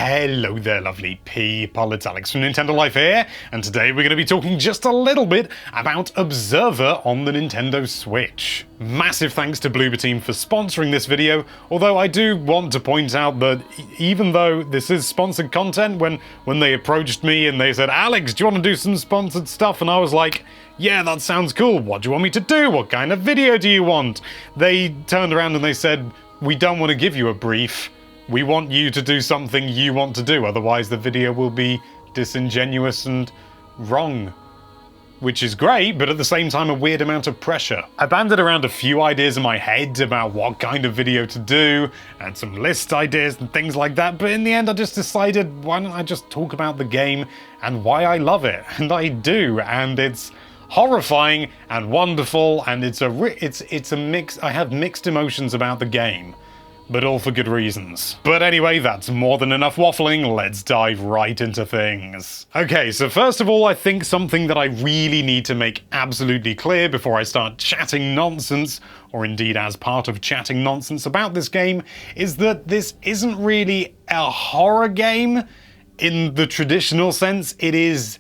Hello there, lovely people, it's Alex from Nintendo Life here, and today we're going to be talking just a little bit about Observer on the Nintendo Switch. Massive thanks to Bloober Team for sponsoring this video, although I do want to point out that even though this is sponsored content, when they approached me and they said, Alex, do you want to do some sponsored stuff? And I was like, yeah, that sounds cool, what do you want me to do? What kind of video do you want? They turned around and they said, we don't want to give you a brief. We want you to do something you want to do, otherwise the video will be disingenuous and wrong. Which is great, but at the same time a weird amount of pressure. I banded around a few ideas in my head about what kind of video to do, and some list ideas and things like that, but in the end I just decided, why don't I just talk about the game and why I love it? And I do, and it's horrifying and wonderful, and it's a mix. I have mixed emotions about the game, but all for good reasons. But anyway, that's more than enough waffling, let's dive right into things. Okay, so first of all, I think something that I really need to make absolutely clear before I start chatting nonsense, or indeed as part of chatting nonsense about this game, is that this isn't really a horror game in the traditional sense. It is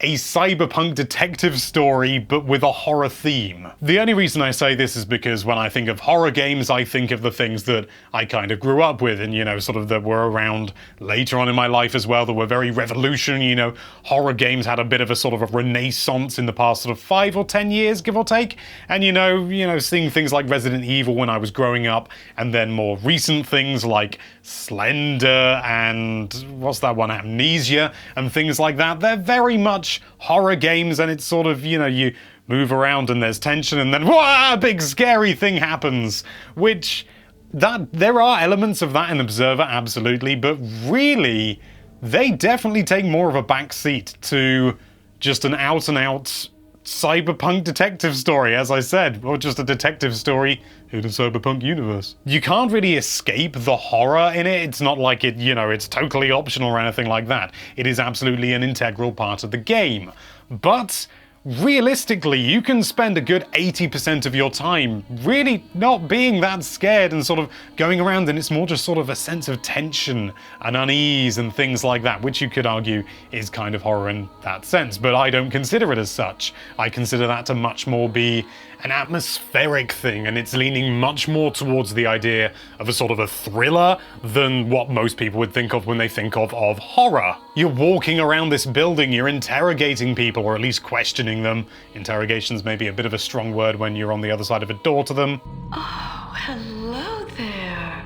a cyberpunk detective story, but with a horror theme. The only reason I say this is because when I think of horror games, I think of the things that I kind of grew up with and, you know, sort of that were around later on in my life as well, that were very revolutionary. You know, horror games had a bit of a sort of a renaissance in the past sort of 5 or 10 years, give or take. And, you know, seeing things like Resident Evil when I was growing up, and then more recent things like Slender and what's that one, Amnesia, and things like that. They're very much horror games, and it's sort of, you know, you move around and there's tension and then whoa, a big scary thing happens, which there are elements of that in Observer, absolutely, but really they definitely take more of a backseat to just an out-and-out cyberpunk detective story, as I said, or just a detective story in a cyberpunk universe. You can't really escape the horror in it. It's not like it, you know, it's totally optional or anything like that. It is absolutely an integral part of the game. But realistically, you can spend a good 80% of your time really not being that scared and sort of going around, and it's more just sort of a sense of tension and unease and things like that, which you could argue is kind of horror in that sense, but I don't consider it as such. I consider that to much more be an atmospheric thing, and it's leaning much more towards the idea of a sort of a thriller than what most people would think of when they think of horror. You're walking around this building, you're interrogating people, or at least questioning them. Interrogation's maybe a bit of a strong word when you're on the other side of a door to them. Oh, hello there.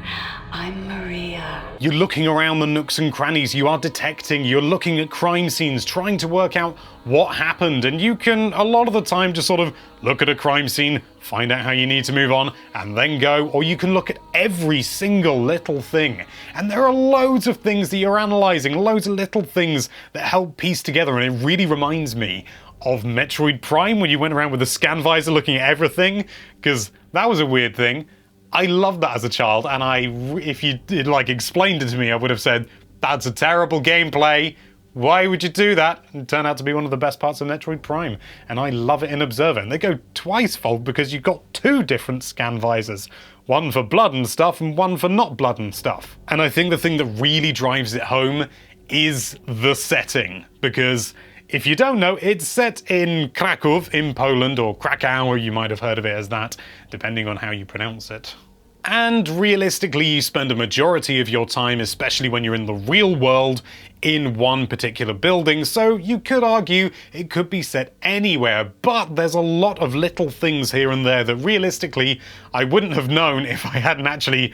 I'm Maria. You're looking around the nooks and crannies, you are detecting, you're looking at crime scenes, trying to work out what happened, and you can, a lot of the time, just sort of look at a crime scene, find out how you need to move on, and then go, or you can look at every single little thing. And there are loads of things that you're analysing, loads of little things that help piece together, and it really reminds me of Metroid Prime when you went around with a scan visor looking at everything, because that was a weird thing. I loved that as a child, and if you did like explained it to me, I would have said, that's a terrible gameplay. Why would you do that? It turned out to be one of the best parts of Metroid Prime, and I love it in Observer. And they go twice-fold because you've got 2 different scan visors. One for blood and stuff, and one for not blood and stuff. And I think the thing that really drives it home is the setting, because if you don't know, it's set in Kraków in Poland, or Krakow, you might have heard of it as that, depending on how you pronounce it. And realistically, you spend a majority of your time, especially when you're in the real world, in one particular building, so you could argue it could be set anywhere, but there's a lot of little things here and there that realistically I wouldn't have known if I hadn't actually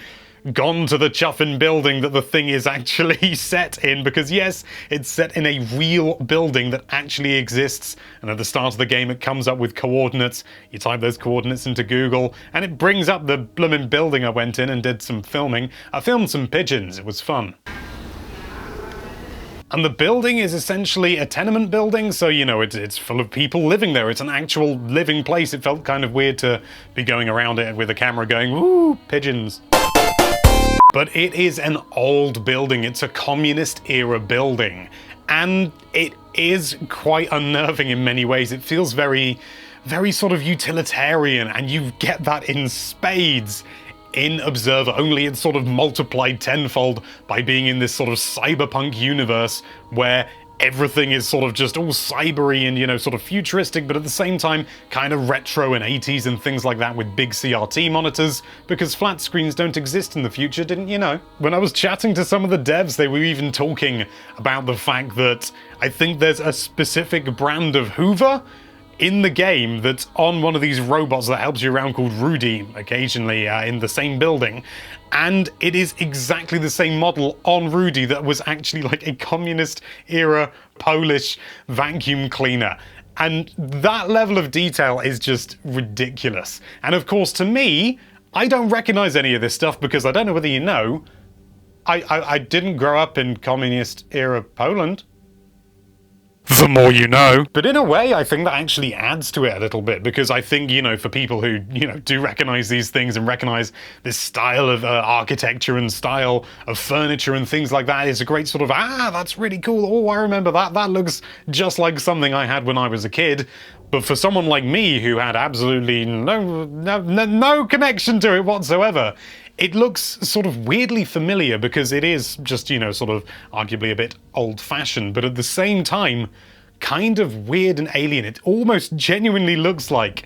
gone to the chuffin building that the thing is actually set in, because yes, it's set in a real building that actually exists, and at the start of the game it comes up with coordinates. You type those coordinates into Google and it brings up the bloomin' building I went in and did some filming. I filmed some pigeons, it was fun. And the building is essentially a tenement building, so, you know, it's full of people living there. It's an actual living place. It felt kind of weird to be going around it with a camera going, ooh, pigeons. But it is an old building. It's a communist-era building. And it is quite unnerving in many ways. It feels very, very sort of utilitarian, and you get that in spades in Observer, only it's sort of multiplied tenfold by being in this sort of cyberpunk universe where everything is sort of just all cybery and, you know, sort of futuristic, but at the same time kind of retro and 80s and things like that with big CRT monitors, because flat screens don't exist in the future, didn't you know? When I was chatting to some of the devs, they were even talking about the fact that I think there's a specific brand of Hoover in the game that's on one of these robots that helps you around called Rudy, occasionally in the same building. And it is exactly the same model on Rudy that was actually like a communist-era Polish vacuum cleaner. And that level of detail is just ridiculous. And of course, to me, I don't recognize any of this stuff because I don't know whether you know, I didn't grow up in communist-era Poland. The more you know. But in a way, I think that actually adds to it a little bit, because I think, you know, for people who, you know, do recognize these things and recognize this style of architecture and style of furniture and things like that, it's a great sort of, that's really cool. Oh, I remember that. That looks just like something I had when I was a kid. But for someone like me who had absolutely no connection to it whatsoever, it looks sort of weirdly familiar because it is just, you know, sort of arguably a bit old-fashioned, but at the same time, kind of weird and alien. It almost genuinely looks like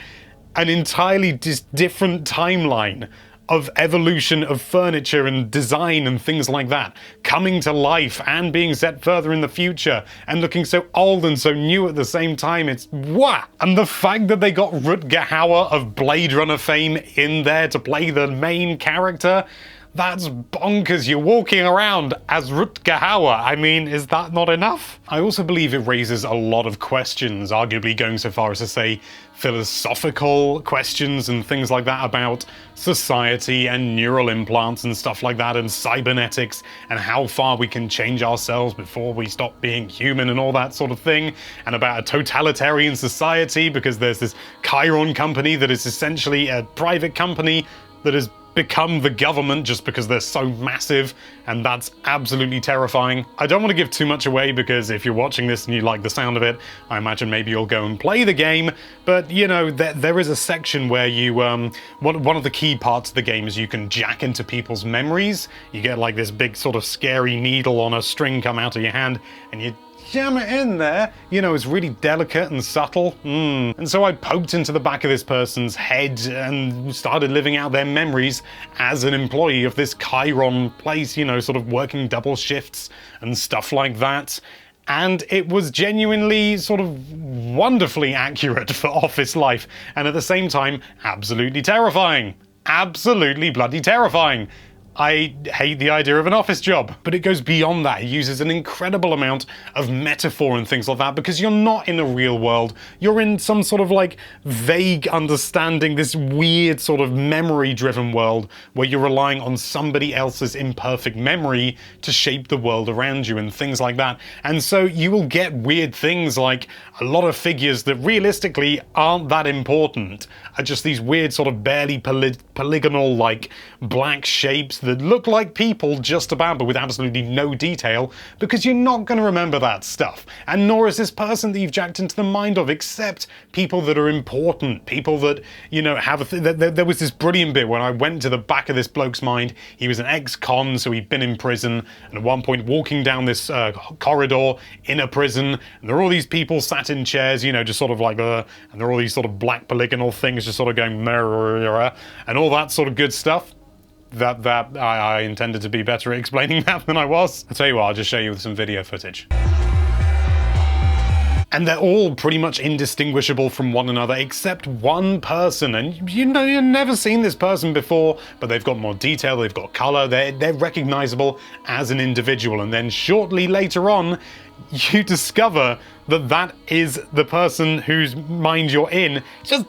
an entirely different timeline of evolution of furniture and design and things like that, coming to life and being set further in the future and looking so old and so new at the same time. It's wah! And the fact that they got Rutger Hauer of Blade Runner fame in there to play the main character, that's bonkers. You're walking around as Rutger Hauer. I mean, is that not enough? I also believe it raises a lot of questions, arguably going so far as to say philosophical questions and things like that about society and neural implants and stuff like that, and cybernetics and how far we can change ourselves before we stop being human and all that sort of thing, and about a totalitarian society because there's this Chiron company that is essentially a private company that has become the government just because they're so massive, and that's absolutely terrifying. I don't want to give too much away because if you're watching this and you like the sound of it, I imagine maybe you'll go and play the game, but you know, there is a section where you, one of the key parts of the game is you can jack into people's memories. You get like this big sort of scary needle on a string come out of your hand, and you jam it in there. You know, it's really delicate and subtle. And so I poked into the back of this person's head and started living out their memories as an employee of this Chiron place, you know, sort of working double shifts and stuff like that. And it was genuinely sort of wonderfully accurate for office life, and at the same time, absolutely terrifying. Absolutely bloody terrifying. I hate the idea of an office job. But it goes beyond that. It uses an incredible amount of metaphor and things like that, because you're not in a real world. You're in some sort of like vague understanding, this weird sort of memory-driven world where you're relying on somebody else's imperfect memory to shape the world around you and things like that. And so you will get weird things like a lot of figures that realistically aren't that important are just these weird sort of barely polygonal like black shapes that look like people just about, but with absolutely no detail, because you're not going to remember that stuff. And nor is this person that you've jacked into the mind of, except people that are important, people that, you know, have there was this brilliant bit when I went to the back of this bloke's mind. He was an ex-con, so he'd been in prison, and at one point walking down this corridor in a prison, and there are all these people sat in chairs, you know, just sort of like, and there are all these sort of black polygonal things just sort of going, and all that sort of good stuff. That I intended to be better at explaining that than I was. I'll tell you what, I'll just show you with some video footage. And they're all pretty much indistinguishable from one another except one person, and you know, you've never seen this person before, but they've got more detail, they've got color, they're recognizable as an individual, and then shortly later on you discover that that is the person whose mind you're in. Just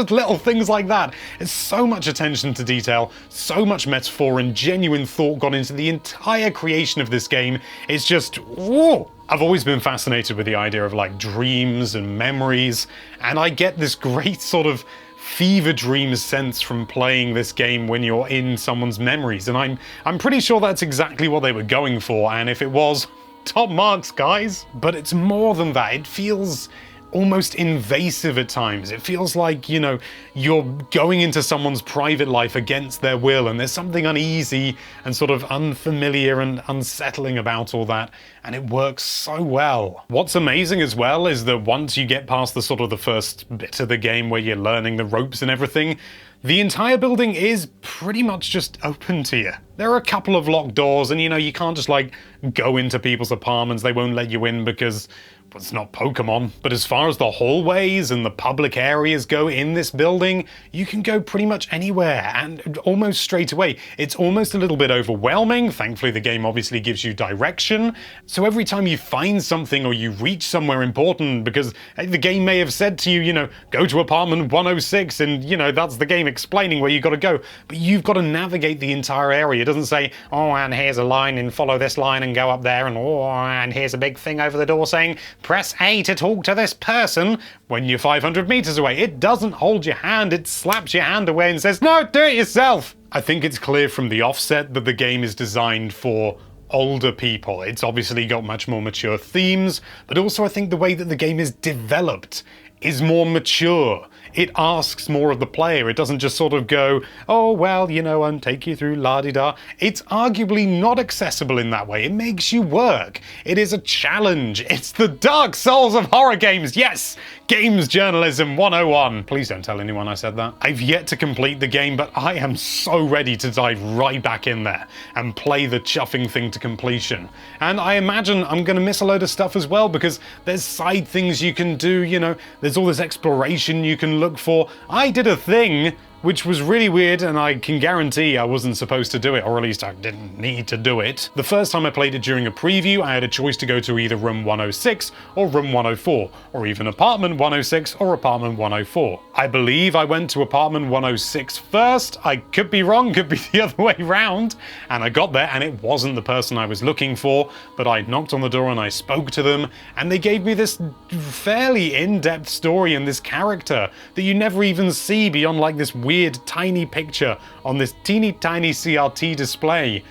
little things like that. It's so much attention to detail, so much metaphor and genuine thought gone into the entire creation of this game. It's just, whoa! I've always been fascinated with the idea of like dreams and memories, and I get this great sort of fever dream sense from playing this game when you're in someone's memories, and I'm pretty sure that's exactly what they were going for, and if it was, top marks, guys. But it's more than that. It feels almost invasive at times. It feels like, you know, you're going into someone's private life against their will, and there's something uneasy and sort of unfamiliar and unsettling about all that, and it works so well. What's amazing as well is that once you get past the sort of the first bit of the game where you're learning the ropes and everything, the entire building is pretty much just open to you. There are a couple of locked doors, and you know, you can't just like go into people's apartments. They won't let you in because it's not Pokemon. But as far as the hallways and the public areas go in this building, you can go pretty much anywhere and almost straight away. It's almost a little bit overwhelming. Thankfully, the game obviously gives you direction. So every time you find something or you reach somewhere important, because the game may have said to you, you know, go to apartment 106, and you know, that's the game explaining where you got to go. But you've got to navigate the entire area. It doesn't say, oh, and here's a line and follow this line and go up there, and oh, and here's a big thing over the door saying, press A to talk to this person when you're 500 meters away. It doesn't hold your hand, it slaps your hand away and says, no, do it yourself. I think it's clear from the offset that the game is designed for older people. It's obviously got much more mature themes, but also I think the way that the game is developed is more mature. It asks more of the player. It doesn't just sort of go, oh, well, you know, take you through la-di-da. It's arguably not accessible in that way. It makes you work. It is a challenge. It's the Dark Souls of horror games. Yes, Games Journalism 101. Please don't tell anyone I said that. I've yet to complete the game, but I am so ready to dive right back in there and play the chuffing thing to completion. And I imagine I'm going to miss a load of stuff as well, because there's side things you can do, you know, there's all this exploration you can look for. I did a thing which was really weird, and I can guarantee I wasn't supposed to do it, or at least I didn't need to do it. The first time I played it during a preview, I had a choice to go to either room 106 or room 104, or even apartment 106 or apartment 104. I believe I went to apartment 106 first. I could be wrong, could be the other way round, and I got there and it wasn't the person I was looking for, but I knocked on the door and I spoke to them, and they gave me this fairly in-depth story and this character that you never even see beyond like this weird tiny picture on this teeny tiny CRT display.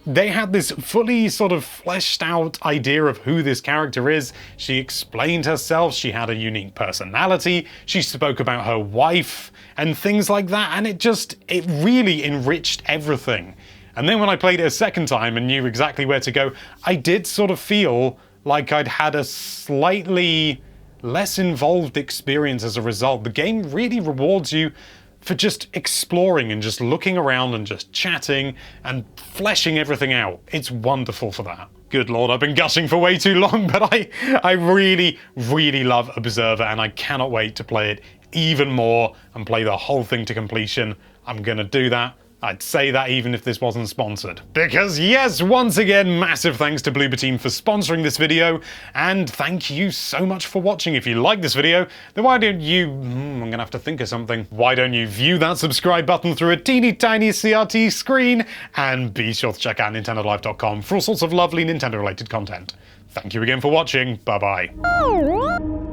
They had this fully sort of fleshed out idea of who this character is. She explained herself, she had a unique personality, she spoke about her wife and things like that, and it really enriched everything. And then when I played it a second time and knew exactly where to go, I did sort of feel like I'd had a slightly less involved experience as a result. The game really rewards you for just exploring and just looking around and just chatting and fleshing everything out. It's wonderful for that. Good lord, I've been gushing for way too long, but I really, really love Observer, and I cannot wait to play it even more and play the whole thing to completion. I'm gonna do that. I'd say that even if this wasn't sponsored. Because yes, once again, massive thanks to Bloober Team for sponsoring this video, and thank you so much for watching. If you like this video, then why don't you, I'm gonna have to think of something. Why don't you view that subscribe button through a teeny tiny CRT screen, and be sure to check out NintendoLife.com for all sorts of lovely Nintendo related content. Thank you again for watching, bye bye.